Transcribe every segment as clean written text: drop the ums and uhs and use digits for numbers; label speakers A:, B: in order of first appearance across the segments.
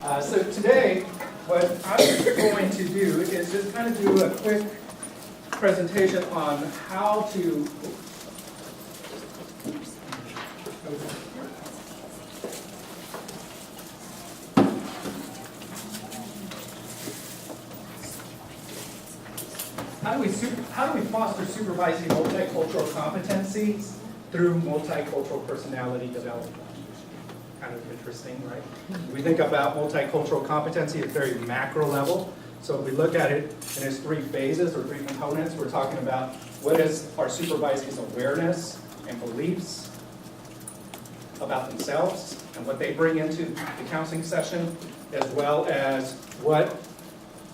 A: So today, what I'm going to do is just kind of do a quick presentation on how to how do we foster supervising multicultural competencies through multicultural personality development? Kind of interesting, right? We think about multicultural competency at a very macro level. So if we look at it in its three phases or three components, we're talking about what is our supervisee's awareness and beliefs about themselves and what they bring into the counseling session, as well as what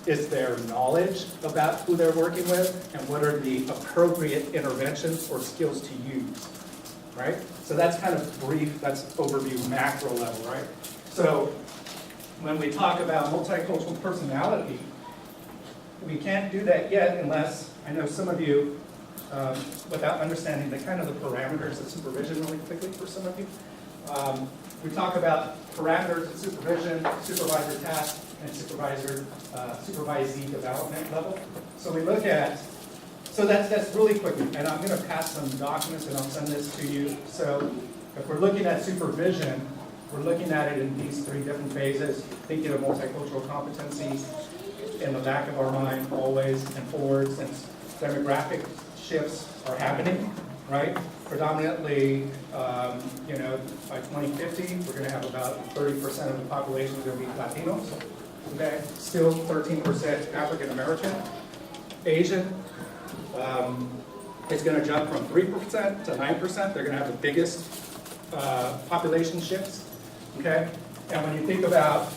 A: is their knowledge about who they're working with and what are the appropriate interventions or skills to use, right? So that's kind of brief, that's overview macro level, right? So when we talk about multicultural personality, we can't do that yet unless, I know some of you, without understanding the kind of the parameters of supervision really quickly for some of you. We talk about parameters of supervision, supervisor task, and supervisee development level. So we look at, so that's really quickly, and I'm going to pass some documents and I'll send this to you. So if we're looking at supervision, we're looking at it in these three different phases, thinking of multicultural competencies in the back of our mind always and forward, since demographic shifts are happening, right? Predominantly, by 2050, we're going to have about 30% of the population going to be Latinos. Okay, still 13% African American. Asian is going to jump from 3% to 9%. They're going to have the biggest population shifts. Okay, and when you think about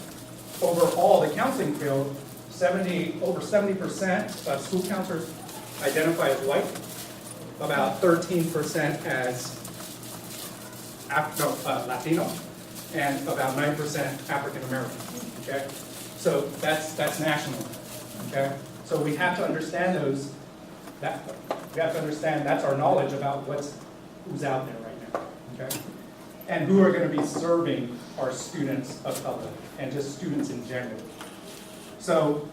A: overall the counseling field, over 70% of school counselors identify as white, about 13% as Latino, and about 9% African American. Okay, so that's national. Okay, so we have to understand those. We have to understand that's our knowledge about who's out there right now. Okay, and who are going to be serving our students of color and just students in general. So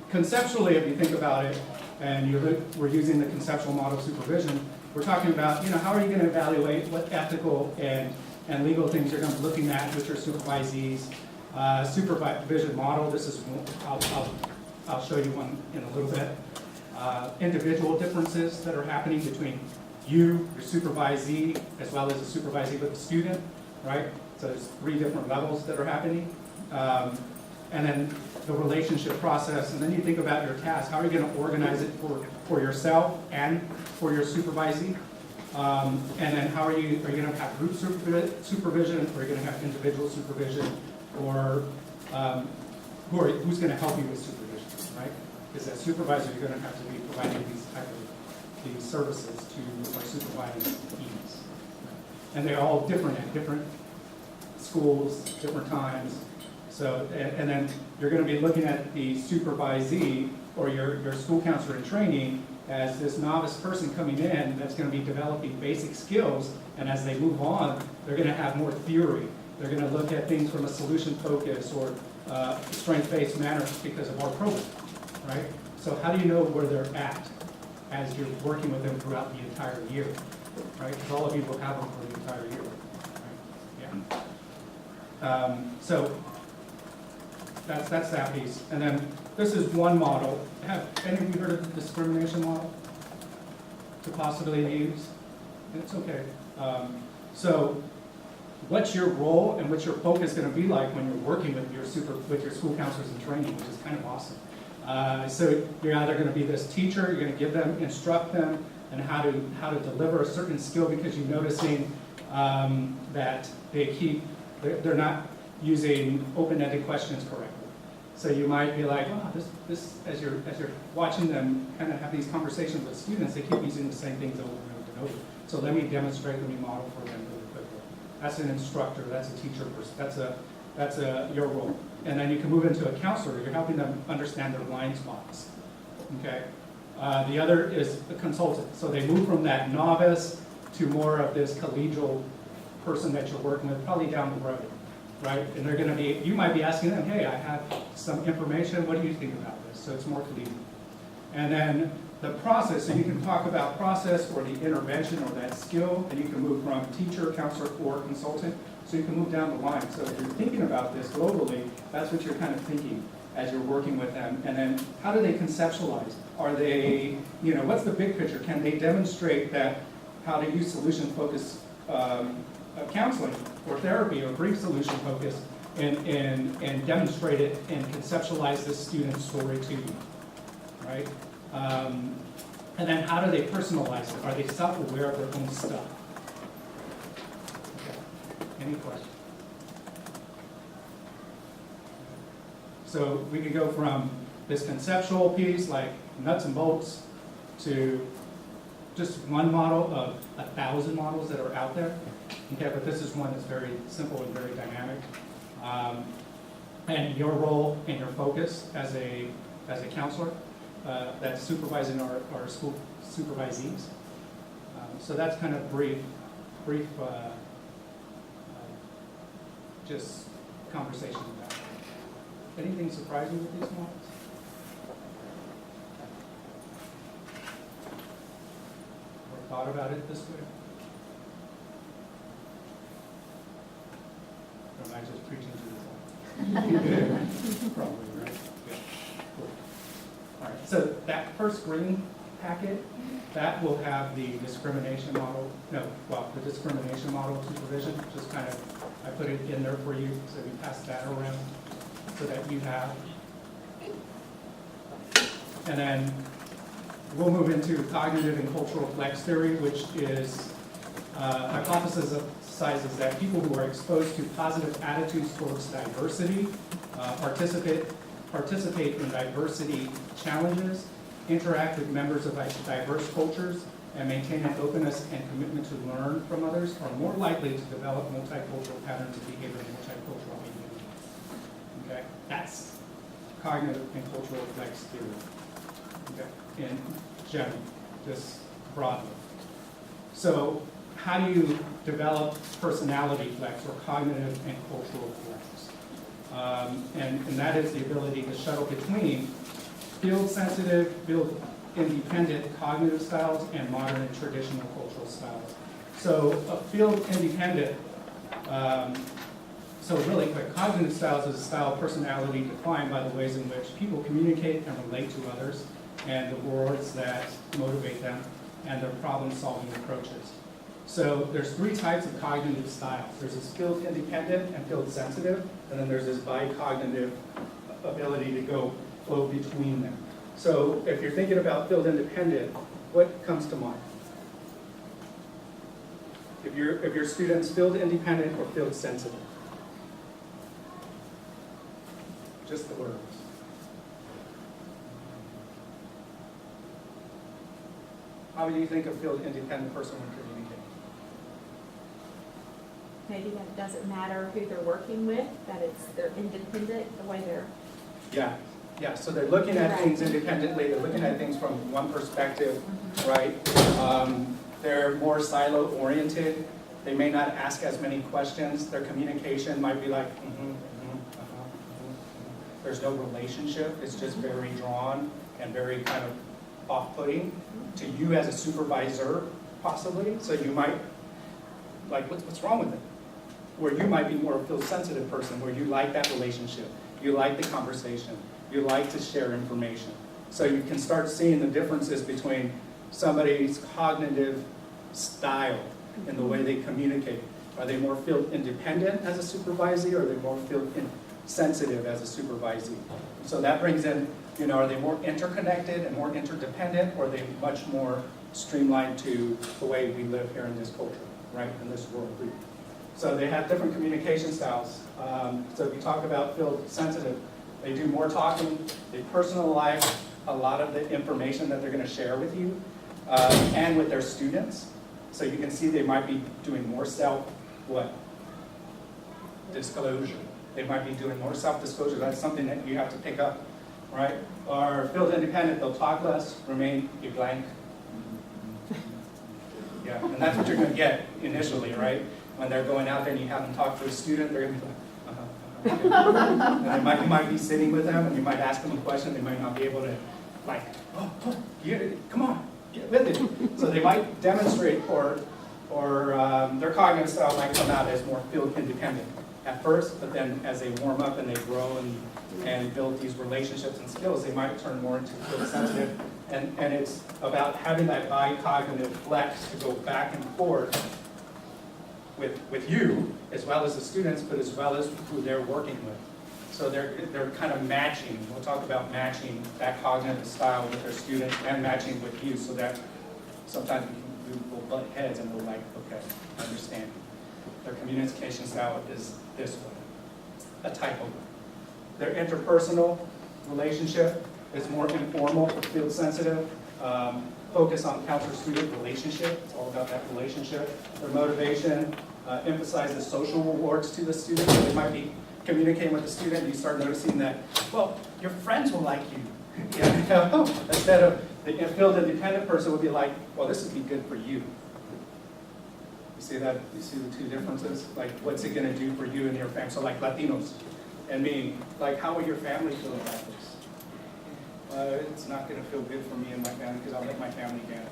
A: conceptually, if you think about it, and we're using the conceptual model of supervision, we're talking about, how are you going to evaluate what ethical and legal things you're going to be looking at with your supervisees. Supervision model, this is, I'll show you one in a little bit. Individual differences that are happening between you, your supervisee, as well as a supervisee with a student, right? So there's three different levels that are happening. And then the relationship process, and then you think about your task. How are you going to organize it for yourself and for your supervisee? And then how are you going to have group supervision, or are you going to have individual supervision, or who's going to help you with supervision, right? Because as supervisor, you're going to have to be providing these services to our supervising teams. And they're all different at different schools, different times. So, and then you're going to be looking at the supervisee or your school counselor in training as this novice person coming in that's going to be developing basic skills, and as they move on, they're going to have more theory. They're going to look at things from a solution focus or strength-based manner because of our program, right? So how do you know where they're at as you're working with them throughout the entire year, right? Because all of you will have them for the entire year, right? Yeah. So that's that piece. And then this is one model. Have any of you heard of the discrimination model to possibly use? It's okay. So what's your role and what's your focus going to be like when you're working with your school counselors in training, which is kind of awesome. So you're either going to be this teacher, you're going to give them, instruct them, and how to deliver a certain skill, because you're noticing that they're not using open-ended questions correctly. So you might be like, oh, this as you're watching them kind of have these conversations with students, they keep using the same things over and over and over. So let me demonstrate, let me model for them really quickly. That's an instructor, that's a teacher, that's your role. And then you can move into a counselor. You're helping them understand their blind spots. Okay. The other is a consultant. So they move from that novice to more of this collegial person that you're working with, probably down the road. right? And they're going to be, you might be asking them, hey, I have some information, what do you think about this? So it's more collegial. And then the process, so you can talk about process or the intervention or that skill, and you can move from teacher, counselor, or consultant, so you can move down the line. So if you're thinking about this globally, that's what you're kind of thinking as you're working with them. And then how do they conceptualize? Are they, what's the big picture? Can they demonstrate that how to use solution-focused counseling or therapy or brief solution focus and demonstrate it and conceptualize this student's story to you, right? And then how do they personalize it? Are they self-aware of their own stuff? Okay. Any questions? So we could go from this conceptual piece, like nuts and bolts, to just one model of 1,000 models that are out there. Okay, but this is one that's very simple and very dynamic. And your role and your focus as a counselor that's supervising our school supervisees. So that's kind of brief, just conversation about it. Anything surprising with these models? Or thought about it this way? Or am I just preaching to the Probably, right? Yeah. Cool. All right, so that first green packet, that will have the discrimination model, the discrimination model supervision, just kind of, I put it in there for you, so we pass that around so that you have. And then we'll move into cognitive and cultural flex theory, which is hypothesizes that people who are exposed to positive attitudes towards diversity, participate in diversity challenges, interact with members of diverse cultures, and maintain an openness and commitment to learn from others are more likely to develop multicultural patterns of behavior and multicultural behavior. Okay, that's cognitive and cultural flex theory. Okay, in general, just broadly. So how do you develop personality flex or cognitive and cultural flex? And that is the ability to shuttle between field-sensitive, field-independent cognitive styles and modern and traditional cultural styles. So a field-independent, so really quick, cognitive styles is a style of personality defined by the ways in which people communicate and relate to others and the words that motivate them and their problem-solving approaches. So there's three types of cognitive styles. There's this field-independent and field-sensitive, and then there's this bicognitive ability to flow between them. So if you're thinking about field-independent, what comes to mind? If your student's field-independent or field-sensitive? Just the words. How do you think a field-independent person would communicate?
B: Maybe that it doesn't matter who they're working with, that they're independent, the way they're...
A: Yeah, so they're looking at things independently, they're looking at things from one perspective, right? They're more silo-oriented, they may not ask as many questions, their communication might be like, There's no relationship, it's just very drawn and very kind of off-putting to you as a supervisor, possibly, so you might, like, what's wrong with it? Where you might be more a field-sensitive person, where you like that relationship, you like the conversation, you like to share information. So you can start seeing the differences between somebody's cognitive style and the way they communicate. Are they more field-independent as a supervisee, or are they more field-sensitive as a supervisee? So that brings in, are they more interconnected and more interdependent, or are they much more streamlined to the way we live here in this culture, right, in this world? So they have different communication styles. So if you talk about field-sensitive, they do more talking, they personalize a lot of the information that they're going to share with you and with their students. So you can see they might be doing more disclosure. They might be doing more self-disclosure. That's something that you have to pick up, right? Or field-independent, they'll talk less, remain a blank. Yeah, and that's what you're going to get initially, right? When they're going out there and you have them talk to a student, they're going to be like, And you might be sitting with them, and you might ask them a question, they might not be able to, like, come on, get with it. So they might demonstrate, or their cognitive style might come out as more field independent at first, but then as they warm up and they grow and build these relationships and skills, they might turn more into field sensitive. And it's about having that bicognitive flex to go back and forth with you, as well as the students, but as well as who they're working with. So they're kind of matching. We'll talk about matching that cognitive style with their students and matching with you, so that sometimes we'll butt heads and we're like, okay, I understand. Their communication style is this way, a type of way. Their interpersonal relationship is more informal, field sensitive. Focus on counselor-student relationship. It's all about that relationship. Their motivation emphasizes social rewards to the student. So they might be communicating with the student, and you start noticing that, well, your friends will like you. Instead of the field independent person would be like, well, this would be good for you. You see that? You see the two differences? Like, what's it going to do for you and your family? So like Latinos, and me, like, how will your family feel about this? It's not going to feel good for me and my family because I'll let my family down.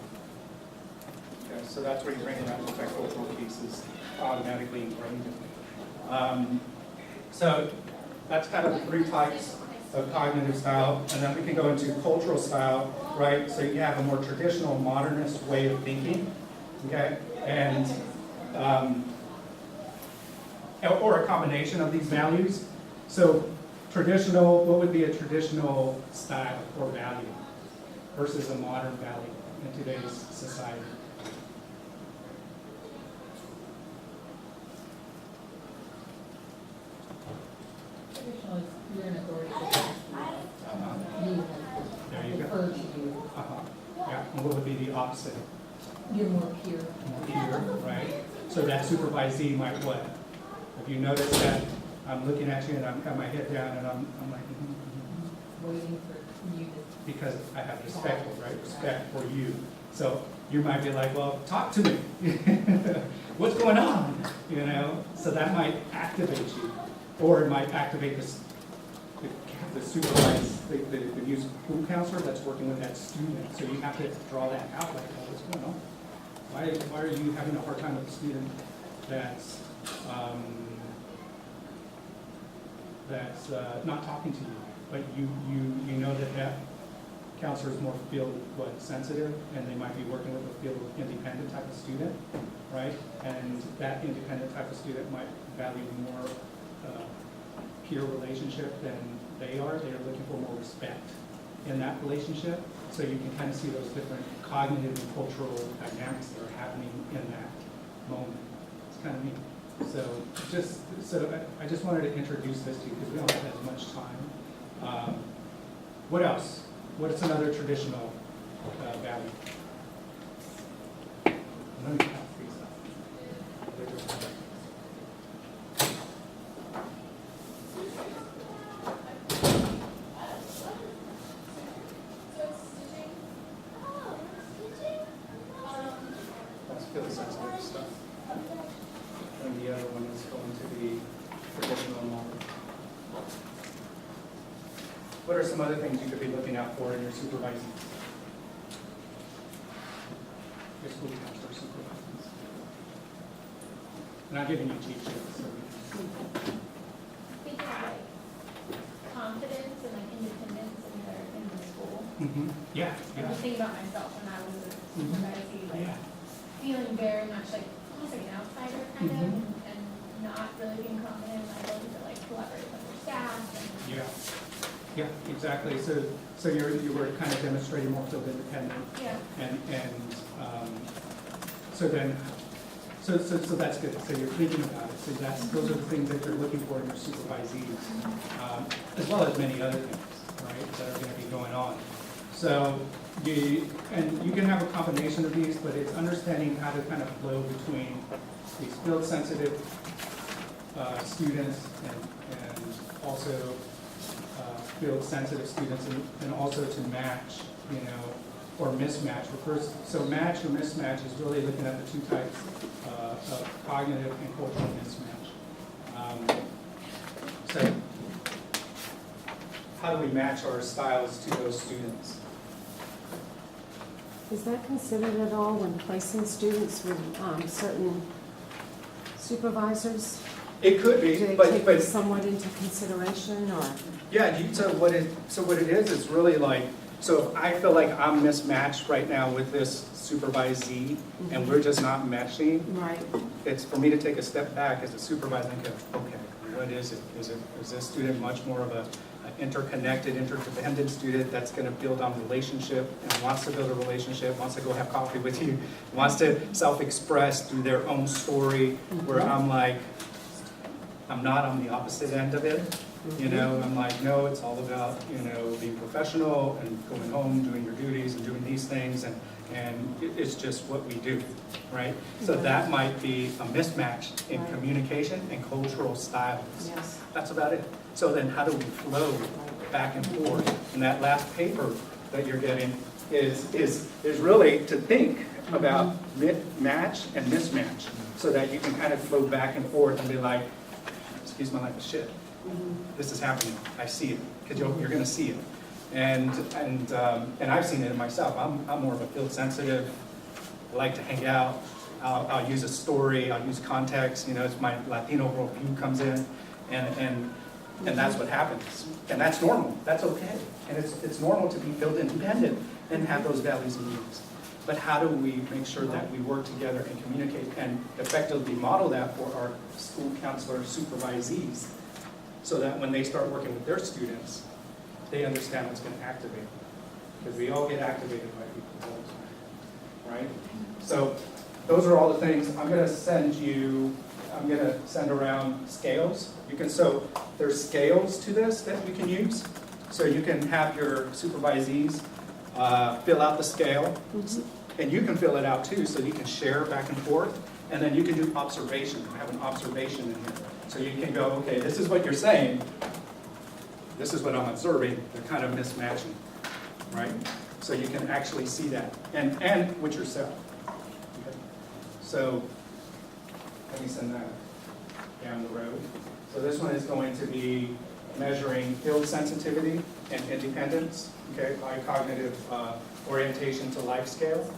A: Okay, so that's where you bring in that multicultural piece is automatically ingrained in it. So that's kind of the three types of cognitive style, and then we can go into cultural style, right? So you have a more traditional modernist way of thinking, okay? And or a combination of these values. So traditional, what would be a traditional style or value versus a modern value in today's society?
C: Traditional is you're an authority figure. You
A: There you go.
C: defer to you.
A: Yeah, and what would be the opposite?
C: You're more peer.
A: Peer, right? So that supervisee might what? If you notice that I'm looking at you and I've got my head down and I'm like,
C: Waiting for you to.
A: because I have respect, right? Respect for you. So you might be like, well, talk to me. What's going on? You know? So that might activate you. Or it might activate the supervised, the youth school counselor that's working with that student. So you have to draw that out, like, oh, what's going on? Why are you having a hard time with a student that's not talking to you? But you know that counselor is more field sensitive, and they might be working with a field independent type of student, right? And that independent type of student might value more peer relationship than they are. They are looking for more respect in that relationship. So you can kind of see those different cognitive and cultural dynamics that are happening in that moment. It's kind of neat. So I just wanted to introduce this to you because we don't have as much time. What else? What's another traditional value? Let me count these up. That's field sensitive stuff. And the other one is going to be traditional model. What are some other things you could be looking out for in your supervising? Your school counselor supervising. And I'm giving you cheat sheets. So
D: Speaking of like confidence and like independence in the school,
A: yeah,
D: I'm just thinking about myself when I was a supervisee, like
A: yeah.
D: feeling very much like almost like an outsider kind of, and not really being confident in my ability to like collaborate with other staff. And
A: Yeah, exactly. So you were kind of demonstrating more field independent,
D: yeah,
A: so that's good. So you're thinking about it. So those are the things that you're looking for in your supervisees, as well as many other things, right, that are going to be going on. So you can have a combination of these, but it's understanding how to kind of flow between these field sensitive students and also field sensitive students, and also to match, or mismatch. So match or mismatch is really looking at the two types of cognitive and cultural mismatch. So how do we match our styles to those students?
E: Is that considered at all when placing students with certain supervisors?
A: It could be,
E: Do they
A: but
E: take this somewhat into consideration, or?
A: yeah, so what it is really like, so if I feel like I'm mismatched right now with this supervisee, and we're just not meshing,
E: Right.
A: it's for me to take a step back as a supervisor and go, okay, what is it? Is this student much more of an interconnected, interdependent student that's going to build on relationship and wants to build a relationship, wants to go have coffee with you, wants to self-express through their own story, where I'm like, I'm not on the opposite end of it. You know, I'm like, no, it's all about, you know, being professional and going home, doing your duties and doing these things, and it's just what we do, right? So that might be a mismatch in
E: Right.
A: communication and cultural styles.
E: Yes.
A: That's about it. So then how do we flow back and forth? And that last paper that you're getting is really to think about match and mismatch, so that you can kind of flow back and forth and be like, excuse my language, shit. This is happening. I see it, because you're going to see it, and I've seen it in myself. I'm more of a field sensitive. I like to hang out. I'll use a story. I'll use context. You know, it's my Latino worldview comes in, and that's what happens, and that's normal. That's okay, and it's normal to be field independent and have those values and needs. But how do we make sure that we work together and communicate and effectively model that for our school counselor supervisees, so that when they start working with their students, they understand what's going to activate them. Because we all get activated by people all the time, right? So those are all the things. I'm going to send around scales. So there's scales to this that you can use. So you can have your supervisees fill out the scale, and you can fill it out too, so you can share back and forth, and then you can do observation. I have an observation in here. So you can go, okay, this is what you're saying, this is what I'm observing, they're kind of mismatching, right? So you can actually see that, and with yourself. Okay. So let me send that down the road. So this one is going to be measuring field sensitivity and independence, okay, by cognitive orientation to life scale,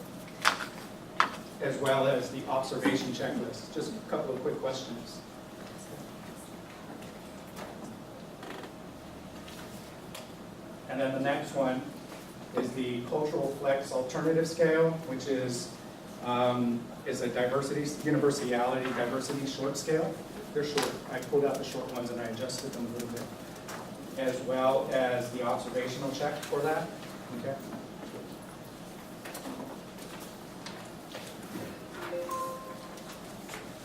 A: as well as the observation checklist. Just a couple of quick questions. And then the next one is the Cultural Flex Alternative Scale, which is a universality diversity short scale. They're short. I pulled out the short ones and I adjusted them a little bit, as well as the observational check for that. Okay.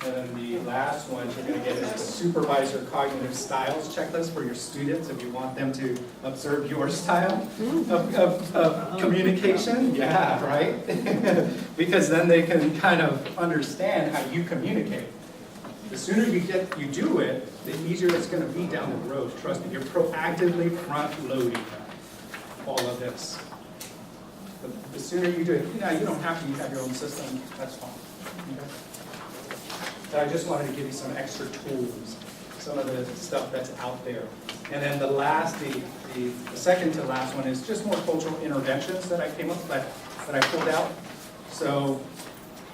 A: And then the last one you're going to get is the supervisor cognitive styles checklist for your students if you want them to observe your style of communication. Yeah, right? Because then they can kind of understand how you communicate. The sooner you do it, the easier it's going to be down the road. Trust me, you're proactively front-loading all of this. The sooner you do it, you don't have to have your own system. That's fine. Okay? But I just wanted to give you some extra tools, some of the stuff that's out there. And then the second to last one is just more cultural interventions that I came up that I pulled out. So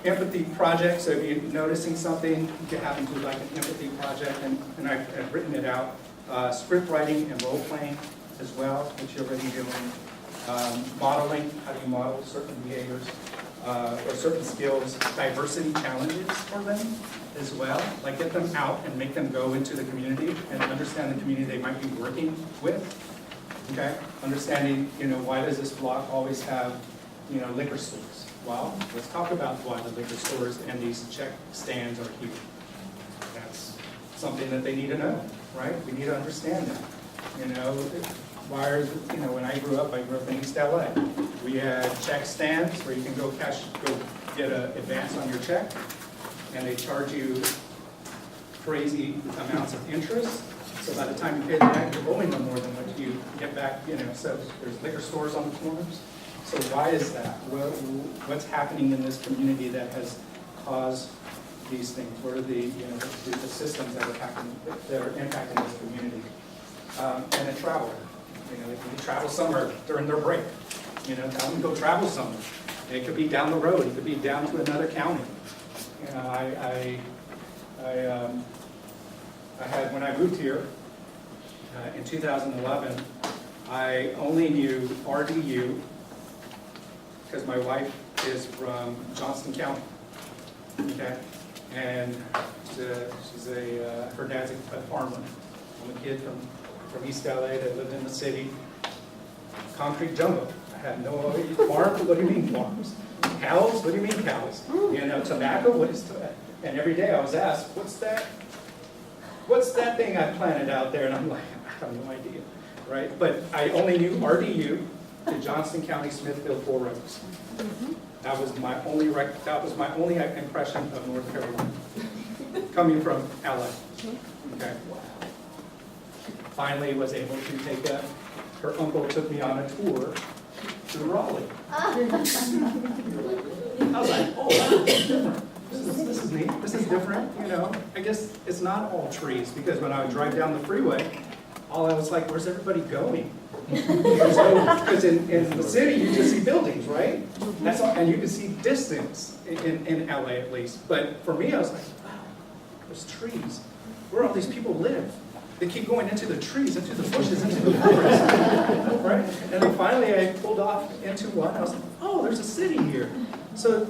A: empathy project, so if you're noticing something, you can have them do like an empathy project, and I've written it out. Script writing and role playing as well, which you're already doing. Modeling, how do you model certain behaviors or certain skills. Diversity challenges for them as well, like get them out and make them go into the community and understand the community they might be working with. Okay, understanding, why does this block always have, liquor stores? Well, let's talk about why the liquor stores and these check stands are here. That's something that they need to know, right? We need to understand that. Why are, when I grew up in East LA. We had check stands where you can go get an advance on your check, and they charge you crazy amounts of interest. So by the time you pay the back, you're owing them more than what you get back, So there's liquor stores on the corners. So why is that? What's happening in this community that has caused these things? What are the, the systems that are impacting this community? And then travel. They travel somewhere during their break. Tell them to go travel somewhere. It could be down the road. It could be down to another county. I had, when I moved here in 2011, I only knew RDU because my wife is from Johnston County, okay? And her dad's a farmer. I'm a kid from East LA that lived in the city. Concrete jungle. I had no idea. Farms? What do you mean farms? Cows? What do you mean cows? Tobacco? What is tobacco? And every day I was asked, what's that thing I planted out there? And I'm like, I have no idea, right? But I only knew RDU, the Johnston County, Smithfield, Four Oaks. That was my only impression of North Carolina, coming from LA. Okay. Finally, was able to take her uncle took me on a tour to Raleigh. I was like, oh, wow, this is different. This is neat. This is different. I guess it's not all trees, because when I would drive down the freeway, I was like, where's everybody going? Because in the city, you just see buildings, right? That's all, and you can see distance in LA at least. But for me, I was like, wow, there's trees. Where all these people live? They keep going into the trees, into the bushes, into the forest, right? And then finally, I pulled off into one. I was like, oh, there's a city here. So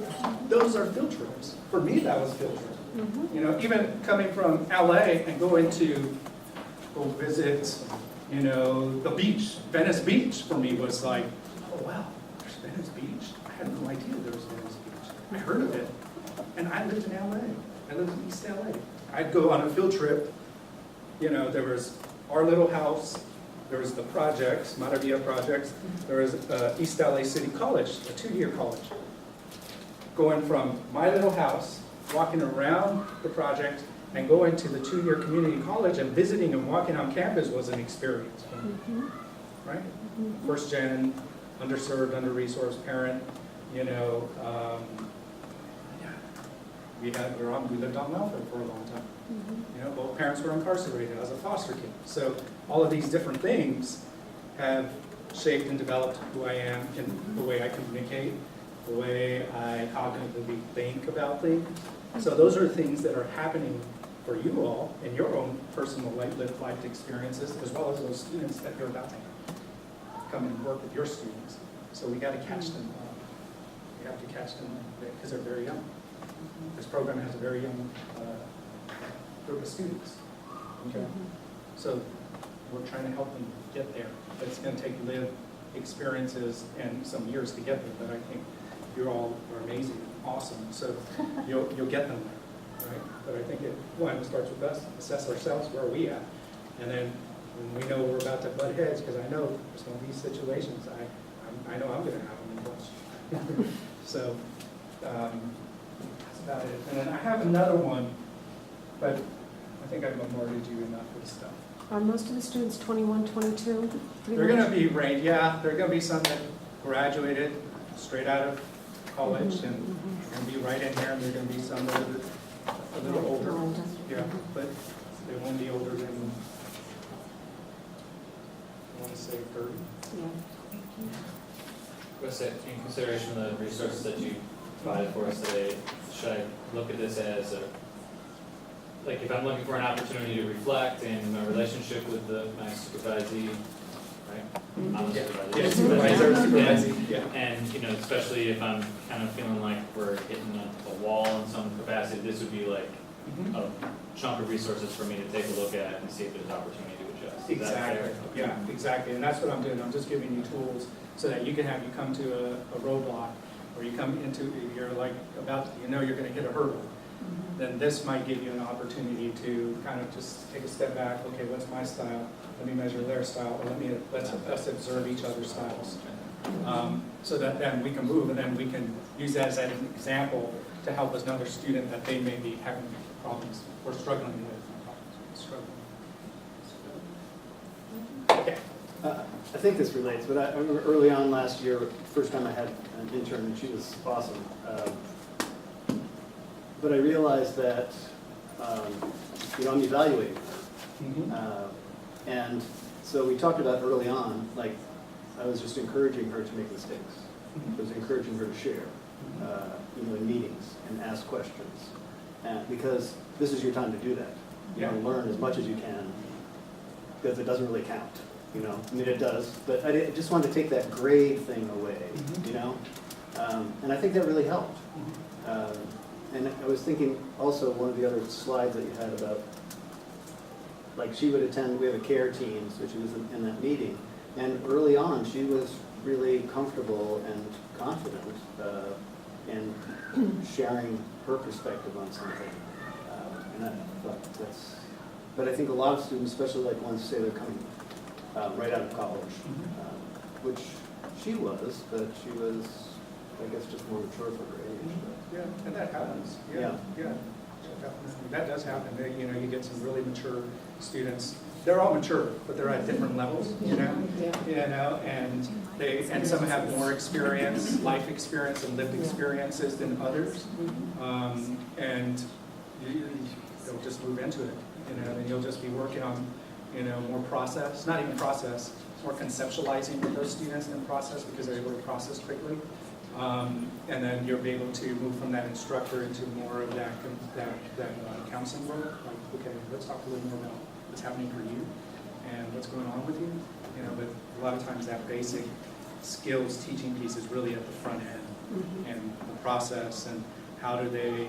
A: those are field trips. For me, that was field trip. Even coming from LA and go visit, the beach. Venice Beach for me was like, oh wow, there's Venice Beach. I had no idea there was Venice Beach. I heard of it, and I lived in LA. I lived in East LA. I'd go on a field trip. There was our little house. There was the projects, Maravilla projects. There was East LA City College, a 2-year college. Going from my little house, walking around the project, and going to the 2-year community college and visiting and walking on campus was an experience, right? First gen, underserved, under-resourced parent, we lived on welfare for a long time. Both parents were incarcerated. I was a foster kid. So all of these different things have shaped and developed who I am and the way I communicate, the way I cognitively think about things. So those are things that are happening for you all in your own personal lived life experiences, as well as those students that you're about to come and work with your students. So we got to catch them. We have to catch them because they're very young. This program has a very young group of students. Okay, so we're trying to help them get there. But it's going to take lived experiences and some years to get there. But I think you all are amazing, awesome. So you'll get them there, right? But I think it starts with us. Assess ourselves. Where are we at? And then when we know we're about to butt heads, because I know some of these situations, I know I'm going to have them in question. So that's about it. And then I have another one, but I think I've bombarded you enough with stuff.
E: Are most of the students 21, 22?
A: They're going to be range, yeah. They're going to be some that graduated straight out of college and be right in there, and they're going to be some that are a little older. Yeah, but they won't be older than, I want to say 30.
E: Yeah.
F: What's that, in consideration of the resources that you provided for us today, should I look at this as like if I'm looking for an opportunity to reflect in my relationship with my supervisee, right? I'm a supervisor.
A: Yeah, supervisor, yeah.
F: And especially if I'm kind of feeling like we're hitting a wall in some capacity, this would be like a chunk of resources for me to take a look at and see if there's opportunity to adjust. Is that fair?
A: Exactly, yeah, exactly. And that's what I'm doing. I'm just giving you tools so that you come to a roadblock, or you come into, you're like about, you're going to hit a hurdle. Then this might give you an opportunity to kind of just take a step back. Okay, what's my style? Let me measure their style, or let's observe each other's styles, so that then we can move, and then we can use that as an example to help another student that they may be having problems or struggling with. Okay.
G: I think this relates, but I remember early on last year, first time I had an intern, and she was awesome. but I realized that, I'm evaluating her.
A: Mhm.
G: And so we talked about early on, like, I was just encouraging her to make mistakes. I was encouraging her to share, in meetings and ask questions. Because this is your time to do that. Learn as much as you can, because it doesn't really count, I mean, it does, but I just wanted to take that grade thing away, and I think that really helped. And I was thinking also, one of the other slides that you had about, like, she would attend, we have a care team, so she was in that meeting, and early on, she was really comfortable and confident in sharing her perspective on something. And I thought but I think a lot of students, especially like ones say they're coming right out of college, which she was, but she was, I guess, just more mature for her age.
A: Yeah, and that happens.
G: Yeah.
A: Yeah, definitely. That does happen. You get some really mature students. They're all mature, but they're at different levels, and some have more experience, life experience and lived experiences than others. And they'll just move into it, and you'll just be working on, more process, not even process, more conceptualizing with those students than process, because they're able to process quickly. And then you'll be able to move from that instructor into more of that counseling work. Like, okay, let's talk a little more about what's happening for you and what's going on with you. But a lot of times that basic skills teaching piece is really at the front end, and the process and how do they,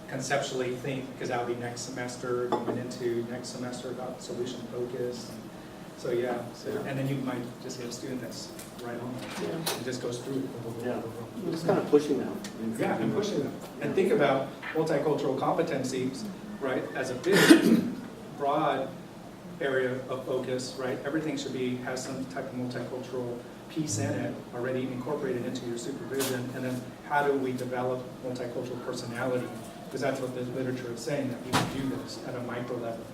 A: conceptually think, because that'll be next semester, going into next semester about solution focus. So and then you might just get a student that's right on it. It just goes through.
G: Yeah, just kind of pushing them.
A: Yeah, and pushing them. And think about multicultural competencies, right, as a big, broad area of focus, right? Everything should have some type of multicultural piece in it already incorporated into your supervision. And then how do we develop multicultural personality? Because that's what the literature is saying, that people do this at a micro level,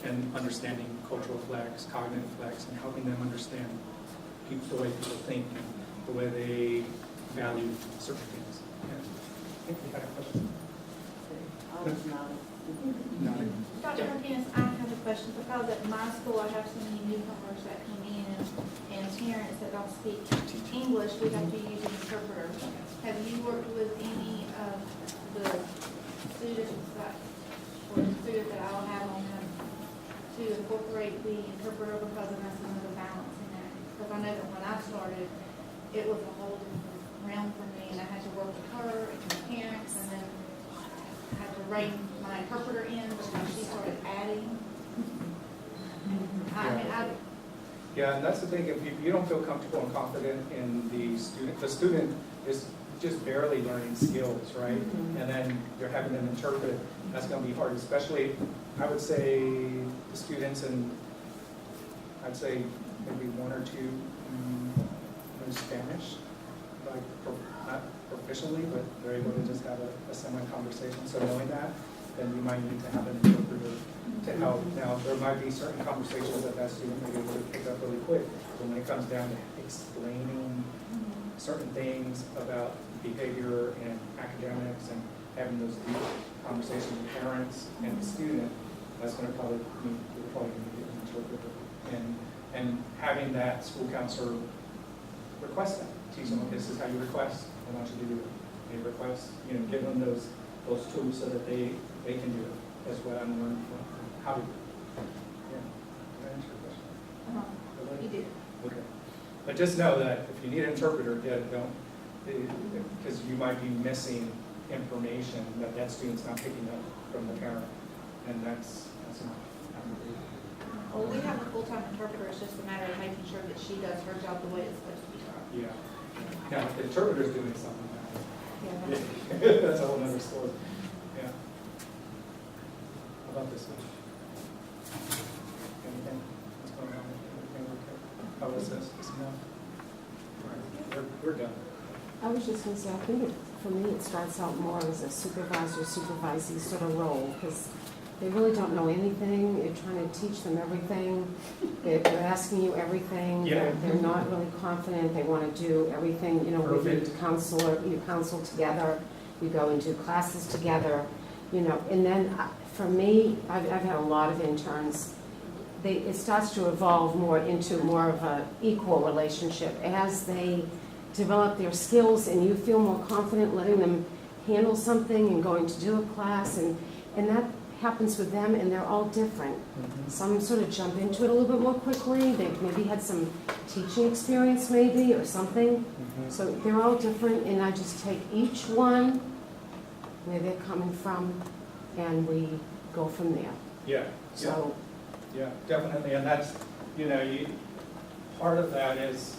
A: and understanding cultural flex, cognitive flex, and helping them understand the way people think and the way they value certain things. Yeah. I think we had a question. Nodding.
H: Dr. Martinez, I have a question, because at my school I have so many newcomers that come in and parents that don't speak English, we have to use an interpreter. Have you worked with any of the students that I'll have on them to incorporate the interpreter, because then that's another balance in that? Because I know that when I started, it was a whole different realm for me, and I had to work with her and the parents, and then I had to rein my interpreter in because she started adding.
A: Yeah, and that's the thing, if you don't feel comfortable and confident in the student is just barely learning skills, right? And then you're having them interpret, that's going to be hard, especially, I would say, the students in, I'd say maybe one or two in Spanish, like not proficiently, but they're able to just have a semi-conversation. So knowing that, then you might need to have an interpreter to help. Now, there might be certain conversations that student may be able to pick up really quick, but when it comes down to explaining certain things about behavior and academics and having those deep conversations with parents and the student, that's going to probably need an interpreter. And having that school counselor request that. Teach them, this is how you request. I want you to do it. They request, give them those tools so that they can do it. That's what I'm learning from how to do it. Yeah. Did I answer your question?
H: You did.
A: Okay. But just know that if you need an interpreter, don't, because you might be missing information that student's not picking up from the parent, and that's not.
H: Well, we have a full-time interpreter, it's just a matter of making sure that she does her job the way it's supposed to be done.
A: Yeah. Now, if the interpreter's doing something,
H: Yeah.
A: that's a whole nother story. Yeah. How about this one? Anything? What's going on? Everything okay? How was this? Is enough? All right. We're done.
E: I was just going to say, I think for me it starts out more as a supervisee sort of role, because they really don't know anything. You're trying to teach them everything. They're asking you everything.
A: Yeah.
E: They're not really confident. They want to do everything, with
A: Perfect.
E: you counsel together. we go and do classes together, you know, and then for me, I've had a lot of interns. It starts to evolve more into more of an equal relationship as they develop their skills and you feel more confident letting them handle something and going to do a class, and that happens with them, and they're all different. Some sort of jump into it a little bit more quickly. They've maybe had some teaching experience maybe or something. So they're all different, and I just take each one where they're coming from and we go from there.
A: Yeah,
E: So,
A: yeah, definitely, and that's, you know, part of that is,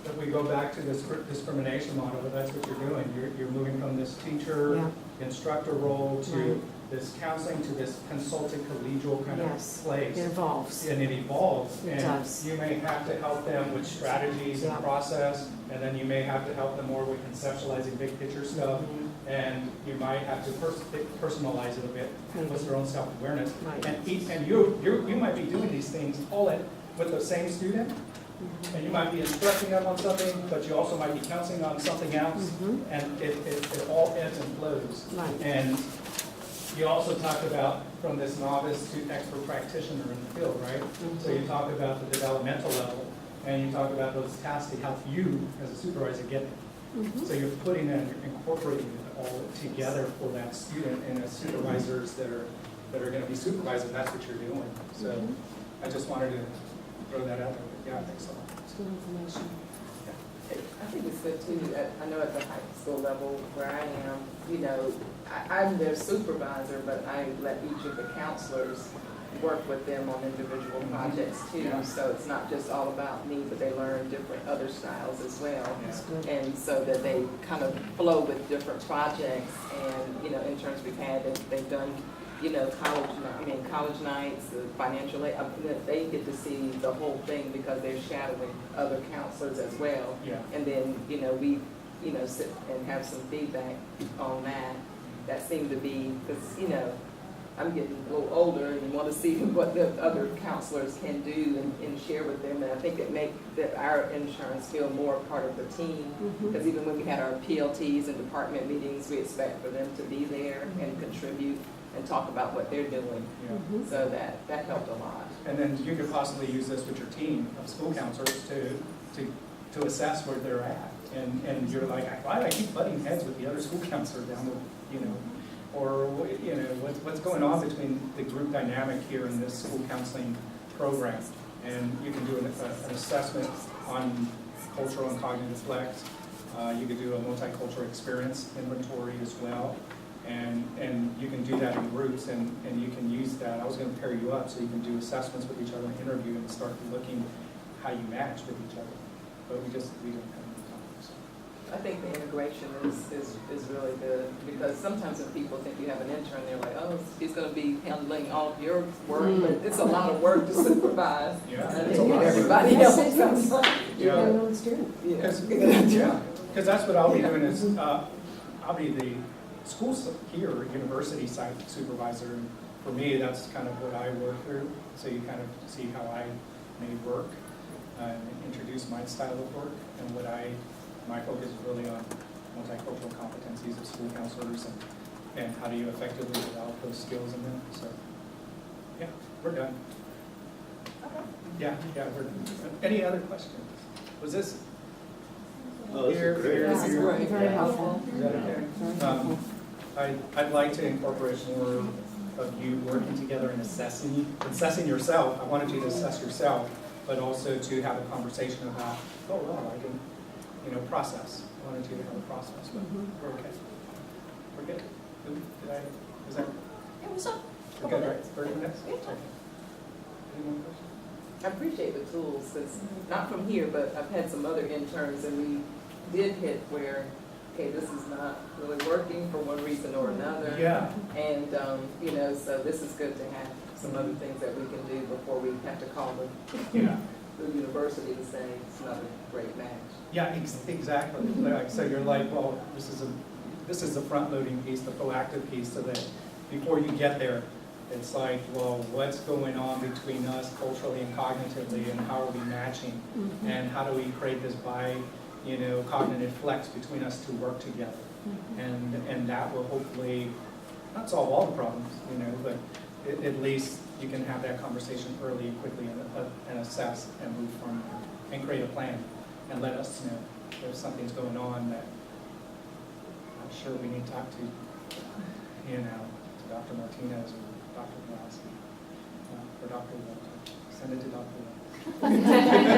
A: if we go back to this discrimination model, that's what you're doing. You're moving from this teacher,
E: yeah,
A: instructor role to
E: Right.
A: this counseling, to this consultant collegial kind of
E: yes,
A: place.
E: it evolves.
A: And it evolves.
E: It
A: And
E: does.
A: you may have to help them with strategies and
E: Yeah.
A: process, and then you may have to help them more with conceptualizing big picture stuff. And you might have to personalize it a bit with their own self-awareness.
E: Right.
A: And you might be doing these things all with the same student, and you might be instructing them on something, but you also might be counseling on something else, and it all ebbs and flows.
E: Right.
A: And you also talked about from this novice to expert practitioner in the field, right? So you talk about the developmental level, and you talk about those tasks to help you as a supervisor get there. So you're putting and incorporating it all together for that student, and as supervisors that are going to be supervising, that's what you're doing. So I just wanted to throw that out there. Yeah, I think so.
E: It's good information.
I: I think it's good too, I know at the high school level where I am, you know, I'm their supervisor, but I let each of the counselors work with them on individual projects too.
A: Yeah.
I: So it's not just all about me, but they learn different other styles as well.
E: It's good.
I: And so that they kind of flow with different projects, and, you know, interns we've had, they've done, you know, college nights, the financial aid, they get to see the whole thing because they're shadowing other counselors as well.
A: Yeah.
I: And then, you know, we, you know, sit and have some feedback on that. That seemed to be, because, you know, I'm getting a little older and want to see what the other counselors can do and share with them. And I think it makes our interns feel more part of the team. Because even when we had our PLTs and department meetings, we expect for them to be there and contribute and talk about what they're doing.
A: Yeah.
I: So that helped a lot.
A: And then you could possibly use this with your team of school counselors to assess where they're at. And you're like, why do I keep butting heads with the other school counselor down the, you know, or, you know, what's going on between the group dynamic here in this school counseling program. And you can do an assessment on cultural and cognitive flex. You could do a multicultural experience inventory as well. And you can do that in groups, and you can use that. I was going to pair you up so you can do assessments with each other and interview and start looking how you match with each other. But we don't have any time. So.
I: I think the integration is really good, because sometimes when people think you have an intern, they're like, oh, he's going to be handling all of your work, but it's a lot of work to supervise.
A: Yeah,
I: And
A: it's a lot of
I: everybody
E: Yes,
I: else
E: it
I: comes
E: is.
I: like,
E: You gotta know the student.
A: Because that's what I'll be doing is, I'll be the school here, university site supervisor. And for me, that's kind of what I work through. So you kind of see how I may work and introduce my style of work, and my focus is really on multicultural competencies of school counselors and how do you effectively develop those skills in them. So, yeah, we're done. Yeah, we're done. Any other questions? Was this?
G: Oh, this is great.
E: This is great. Very helpful.
A: Is that okay? I'd like to incorporate more of you working together and assessing yourself. I wanted you to assess yourself, but also to have a conversation about, oh, well, I can, process. I wanted you to have a process, but we're okay. We're good. Is that?
B: Yeah, what's up?
A: We're good, right? 30 minutes? Okay. Any more questions?
I: I appreciate the tools, because not from here, but I've had some other interns, and we did hit where, okay, this is not really working for one reason or another.
A: Yeah.
I: And, so this is good to have some other things that we can do before we have to call the university to say it's not a great match.
A: Yeah, exactly. So you're like, well, this is the front-loading piece, the proactive piece, so that before you get there, it's like, well, what's going on between us culturally and cognitively, and how are we matching? And how do we create this cognitive flex between us to work together?
J: And that will hopefully, not solve all the problems, but at least you can have that conversation early and quickly and assess and move from there and create a plan and let us know if something's going on that I'm sure we need to talk to, to Dr. Martinez or Dr. Glass or Dr. Walter. Send it to Dr. Walter.